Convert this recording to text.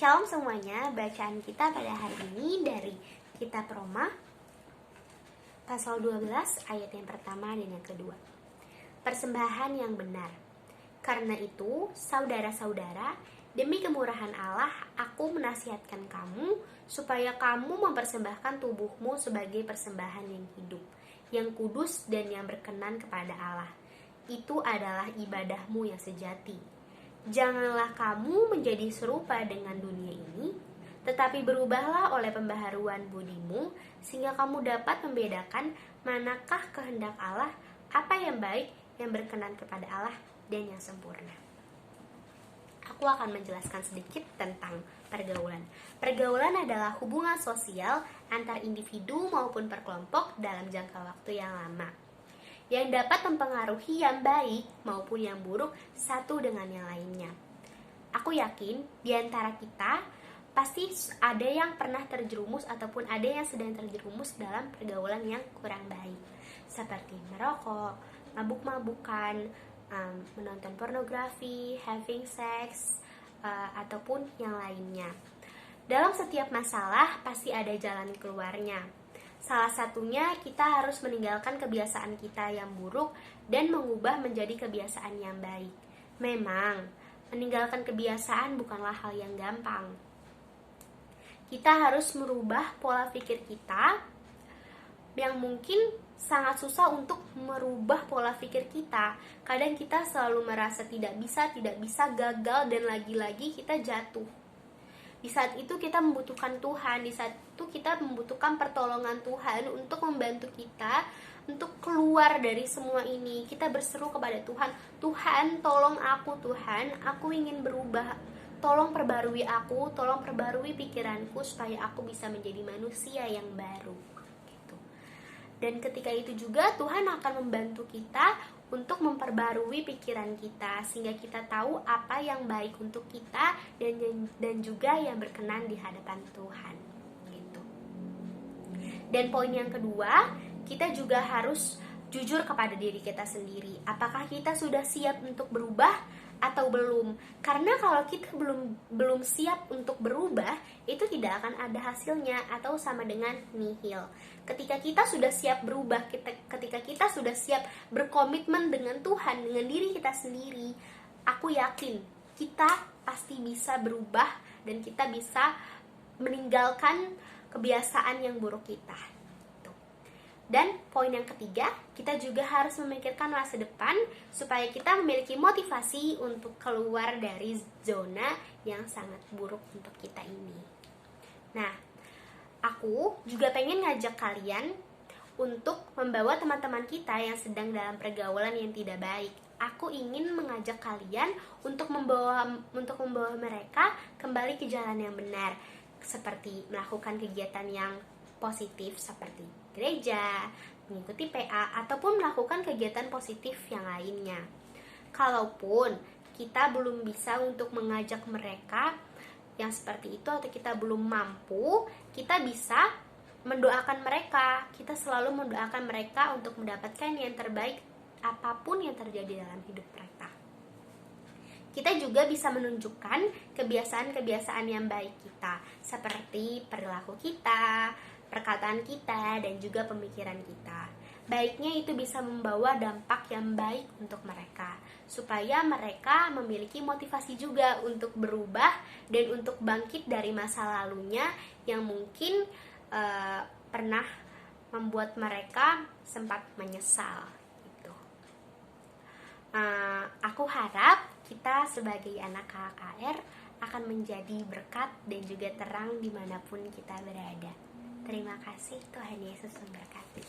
Shalom semuanya, bacaan kita pada hari ini dari Kitab Roma pasal 12 ayat yang pertama dan yang kedua. Persembahan yang benar. Karena itu, saudara-saudara, demi kemurahan Allah, aku menasihatkan kamu supaya kamu mempersembahkan tubuhmu sebagai persembahan yang hidup, yang kudus dan yang berkenan kepada Allah. Itu adalah ibadahmu yang sejati. Janganlah kamu menjadi serupa dengan dunia ini, tetapi berubahlah oleh pembaharuan budimu, sehingga kamu dapat membedakan manakah kehendak Allah, apa yang baik, yang berkenan kepada Allah, dan yang sempurna. Aku akan menjelaskan sedikit tentang pergaulan. Pergaulan adalah hubungan sosial antar individu maupun perkelompok dalam jangka waktu yang lama, yang dapat mempengaruhi yang baik maupun yang buruk satu dengan yang lainnya. Aku yakin di antara kita pasti ada yang pernah terjerumus ataupun ada yang sedang terjerumus dalam pergaulan yang kurang baik, seperti merokok, mabuk-mabukan, menonton pornografi, having sex, ataupun yang lainnya. Dalam setiap masalah pasti ada jalan keluarnya. Salah satunya kita harus meninggalkan kebiasaan kita yang buruk dan mengubah menjadi kebiasaan yang baik. Memang, meninggalkan kebiasaan bukanlah hal yang gampang. Kita harus merubah pola pikir kita yang mungkin sangat susah untuk merubah pola pikir kita. Kadang kita selalu merasa tidak bisa, gagal, dan lagi-lagi kita jatuh. Di saat itu kita membutuhkan Tuhan, di saat itu kita membutuhkan pertolongan Tuhan untuk membantu kita untuk keluar dari semua ini. Kita berseru kepada Tuhan, Tuhan tolong aku, Tuhan, aku ingin berubah, tolong perbarui aku, tolong perbarui pikiranku supaya aku bisa menjadi manusia yang baru gitu. Dan ketika itu juga Tuhan akan membantu kita untuk memperbarui pikiran kita, sehingga kita tahu apa yang baik untuk kita dan juga yang berkenan di hadapan Tuhan gitu. Dan poin yang kedua, kita juga harus jujur kepada diri kita sendiri. Apakah kita sudah siap untuk berubah atau belum? Karena kalau kita belum siap untuk berubah, itu tidak akan ada hasilnya atau sama dengan nihil. Ketika kita sudah siap berubah, ketika kita sudah siap berkomitmen dengan Tuhan, dengan diri kita sendiri, aku yakin kita pasti bisa berubah dan kita bisa meninggalkan kebiasaan yang buruk kita. Dan poin yang ketiga, kita juga harus memikirkan masa depan supaya kita memiliki motivasi untuk keluar dari zona yang sangat buruk untuk kita ini. Nah, aku juga pengen ngajak kalian untuk membawa teman-teman kita yang sedang dalam pergaulan yang tidak baik. Aku ingin mengajak kalian untuk membawa mereka kembali ke jalan yang benar, seperti melakukan kegiatan yang positif seperti gereja, mengikuti PA, ataupun melakukan kegiatan positif yang lainnya. Kalaupun kita belum bisa untuk mengajak mereka yang seperti itu atau kita belum mampu, kita bisa mendoakan mereka. Kita selalu mendoakan mereka untuk mendapatkan yang terbaik apapun yang terjadi dalam hidup mereka. Kita juga bisa menunjukkan kebiasaan-kebiasaan yang baik kita, seperti perilaku kita, perkataan kita, dan juga pemikiran kita. Baiknya itu bisa membawa dampak yang baik untuk mereka, supaya mereka memiliki motivasi juga untuk berubah dan untuk bangkit dari masa lalunya yang mungkin pernah membuat mereka sempat menyesal gitu. Aku harap kita sebagai anak KKR akan menjadi berkat dan juga terang dimanapun kita berada. Terima kasih, Tuhan Yesus memberkati.